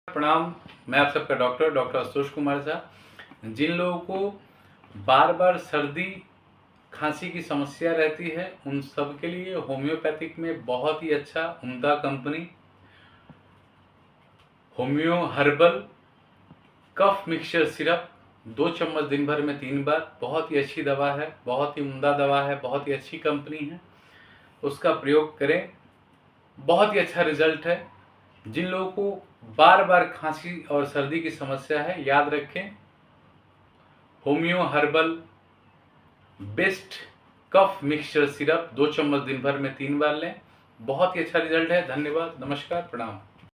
प्रणाम। मैं आप सबका डॉक्टर आशुतोष कुमार झा। जिन लोगों को बार बार सर्दी खांसी की समस्या रहती है उन सब के लिए होम्योपैथिक में बहुत ही अच्छा उम्दा कंपनी होम्यो हर्बल कफ मिक्सचर सिरप 2 चम्मच दिन भर में 3 बार, बहुत ही अच्छी दवा है, बहुत ही उम्दा दवा है, बहुत ही अच्छी कंपनी है। उसका प्रयोग करें, बहुत ही अच्छा रिजल्ट है। जिन लोगों को बार बार खांसी और सर्दी की समस्या है, याद रखें होम्यो हर्बल बेस्ट कफ मिक्सचर सिरप 2 चम्मच दिन भर में 3 बार लें। बहुत ही अच्छा रिजल्ट है। धन्यवाद, नमस्कार, प्रणाम।